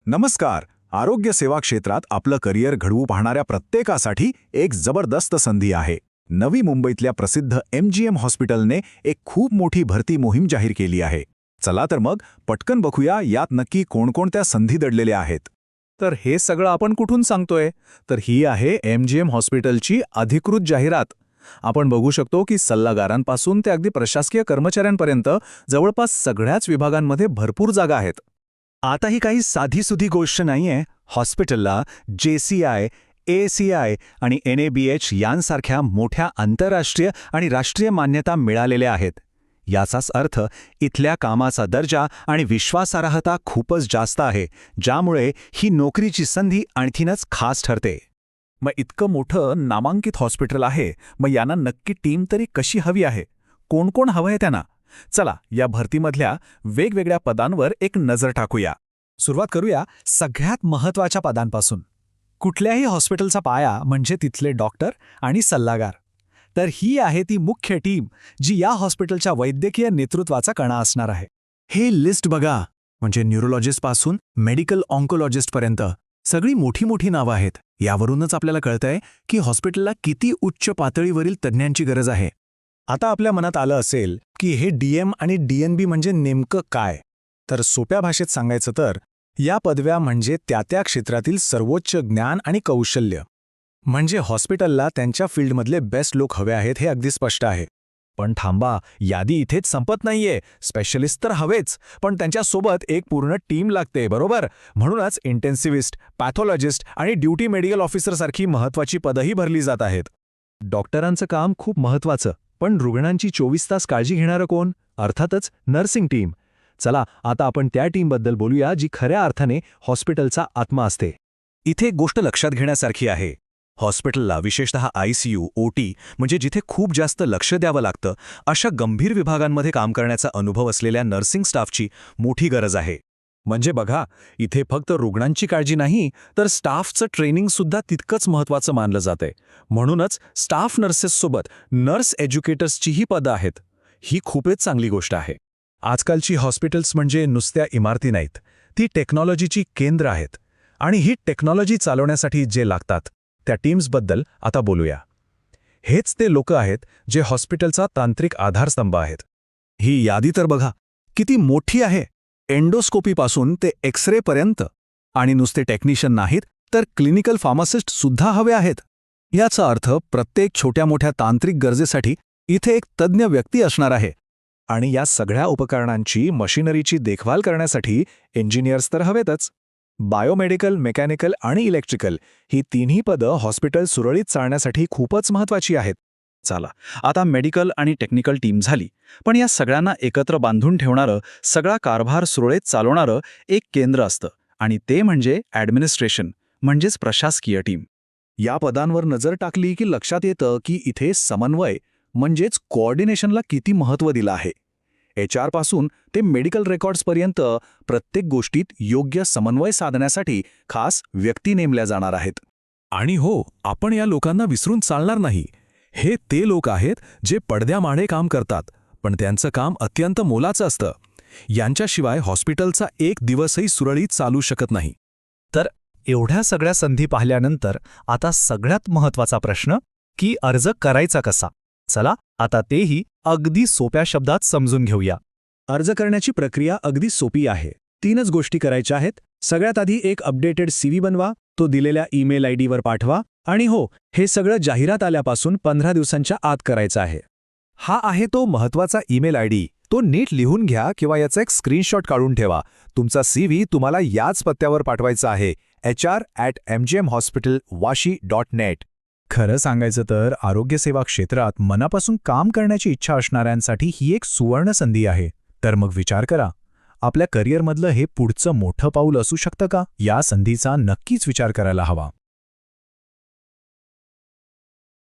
नमस्कार. आरोग्य सेवा क्षेत्रात आपलं करिअर घडवू पाहणाऱ्या प्रत्येकासाठी एक जबरदस्त संधी आहे. नवी मुंबईतल्या प्रसिद्ध MGM हॉस्पिटलने एक खूप मोठी भरती मोहीम जाहीर केली आहे. चला तर मग पटकन बघूया यात नक्की कोणकोणत्या संधी दडलेल्या आहेत. तर हे सगळं आपण कुठून सांगतोय? तर ही आहे MGM हॉस्पिटलची अधिकृत जाहिरात. आपण बघू शकतो की सल्लागारांपासून ते अगदी प्रशासकीय कर्मचाऱ्यांपर्यंत जवळपास सगळ्याच विभागांमध्ये भरपूर जागा आहेत. आता ही काही साधीसुधी गोष्ट नाहीये. हॉस्पिटलला JCI, ACI आणि NABH यांसारख्या मोठ्या आंतरराष्ट्रीय आणि राष्ट्रीय मान्यता मिळालेल्या आहेत. याचाच अर्थ इथल्या कामाचा दर्जा आणि विश्वासार्हता खूपच जास्त आहे, ज्यामुळे ही नोकरीची संधी आणखीनच खास ठरते. मग इतकं मोठं नामांकित हॉस्पिटल आहे, मग यांना नक्की टीम तरी कशी हवी आहे? कोण कोण हवं आहे त्यांना? चला या भरतीमधल्या वेगवेगळ्या पदांवर एक नजर टाकूया. सुरुवात करूया सगळ्यात महत्त्वाच्या पदांपासून. कुठल्याही हॉस्पिटलचा पाया म्हणजे तिथले डॉक्टर आणि सल्लागार. तर ही आहे ती मुख्य टीम जी या हॉस्पिटलच्या वैद्यकीय नेतृत्वाचा कणा असणार आहे. हे लिस्ट बघा, म्हणजे न्यूरोलॉजिस्टपासून मेडिकल ऑन्कोलॉजिस्टपर्यंत सगळी मोठी नावं आहेत. यावरूनच आपल्याला कळतंय की हॉस्पिटलला किती उच्च पातळीवरील तज्ज्ञांची गरज आहे. आता आपल्या मनात आलं असेल की हे DM आणि DNB म्हणजे नेमकं काय? तर सोप्या भाषेत सांगायचं तर या पदव्या म्हणजे त्या क्षेत्रातील सर्वोच्च ज्ञान आणि कौशल्य. म्हणजे हॉस्पिटलला त्यांच्या फील्डमधले बेस्ट लोक हवे आहेत हे अगदी स्पष्ट आहे. पण थांबा, यादी इथेच संपत नाहीये. स्पेशलिस्ट तर हवेच, पण त्यांच्यासोबत एक पूर्ण टीम लागते, बरोबर? म्हणूनच इंटेन्सिव्हिस्ट, पॅथॉलॉजिस्ट आणि ड्युटी मेडिकल ऑफिसरसारखी महत्त्वाची पदही भरली जात आहेत. डॉक्टरांचं काम खूप महत्त्वाचं, पण रुग्णांची 24 तास काळजी घेणारं कोण? अर्थातच नर्सिंग टीम. चला आता आपण त्या टीमबद्दल बोलूया जी खऱ्या अर्थाने हॉस्पिटलचा आत्मा असते. इथे एक गोष्ट लक्षात घेण्यासारखी आहे. हॉस्पिटलला विशेषतः ICU, OT म्हणजे जिथे खूप जास्त लक्ष द्यावं लागतं, अशा गंभीर विभागांमध्ये काम करण्याचा अनुभव असलेल्या नर्सिंग स्टाफची मोठी गरज आहे. म्हणजे बघा, इथे फक्त रुग्णांची काळजी नाही, तर स्टाफचं ट्रेनिंगसुद्धा तितकंच महत्त्वाचं मानलं जातंय. म्हणूनच स्टाफ नर्सेससोबत नर्स एज्युकेटर्सचीही पदं आहेत. ही खूपच चांगली गोष्ट आहे. आजकालची हॉस्पिटल्स म्हणजे नुसत्या इमारती नाहीत, ती टेक्नॉलॉजीची केंद्र आहेत. आणि ही टेक्नॉलॉजी चालवण्यासाठी जे लागतात त्या टीम्सबद्दल आता बोलूया. हेच ते लोक आहेत जे हॉस्पिटलचा तांत्रिक आधारस्तंभ आहेत. ही यादी तर बघा, किती मोठी आहे. एंडोस्कोपीपासून ते एक्सरेपर्यंत. आणि नुसते टेक्निशियन नाहीत, तर क्लिनिकल फार्मासिस्ट सुद्धा हवे आहेत. याचा अर्थ प्रत्येक छोट्या मोठ्या तांत्रिक गरजेसाठी इथे एक तज्ज्ञ व्यक्ती असणार आहे. आणि या सगळ्या उपकरणांची, मशिनरीची देखभाल करण्यासाठी इंजिनियर्स तर हवेतच. बायोमेडिकल, मेकॅनिकल आणि इलेक्ट्रिकल ही तिन्ही पदं हॉस्पिटल सुरळीत चालण्यासाठी खूपच महत्त्वाची आहेत. चला, आता मेडिकल आणि टेक्निकल टीम झाली, पण या सगळ्यांना एकत्र बांधून ठेवणारं, सगळा कारभार सुरळीत चालवणारं एक केंद्र असतं, आणि ते म्हणजे ॲडमिनिस्ट्रेशन, म्हणजेच प्रशासकीय टीम. या पदांवर नजर टाकली की लक्षात येतं की इथे समन्वय म्हणजेच कोऑर्डिनेशनला किती महत्त्व दिलं आहे. HR पासून ते मेडिकल रेकॉर्ड्सपर्यंत प्रत्येक गोष्टीत योग्य समन्वय साधण्यासाठी खास व्यक्ती नेमल्या जाणार आहेत. आणि हो, आपण या लोकांना विसरून चालणार नाही. हे ते लोक आहेत जे पडद्यामागे काम करतात, पण त्यांचं काम अत्यंत मोलाचं असतं. यांच्याशिवाय हॉस्पिटलचा एक दिवसही सुरळीत चालू शकत नाही. तर एवढ्या सगळ्या संधी पाहिल्यानंतर आता सगळ्यात महत्त्वाचा प्रश्न की अर्ज करायचा कसा? चला आता तेही अगदी सोप्या शब्दात समजून घेऊया. अर्ज करण्याची प्रक्रिया अगदी सोपी आहे. 3च गोष्टी करायच्या आहेत. सगळ्यात आधी एक अपडेटेड CV बनवा, तो दिलेल्या ईमेल ID वर पाठवा. आणि हो, हे सगळं जाहिरात आल्यापासून 15 दिवसांच्या आत करायचं आहे. हा आहे तो महत्त्वाचा ईमेल ID. तो नीट लिहून घ्या किंवा याचा एक स्क्रीनशॉट काढून ठेवा. तुमचा CV तुम्हाला याच पत्त्यावर पाठवायचा आहे, HR@mgmhospitalwashi.net. खरं सांगायचं तर आरोग्यसेवा क्षेत्रात मनापासून काम करण्याची इच्छा असणाऱ्यांसाठी ही एक सुवर्ण संधी आहे. तर मग विचार करा, आपल्या करिअरमधलं हे पुढचं मोठं पाऊल असू शकतं का? या संधीचा नक्कीच विचार करायला हवा.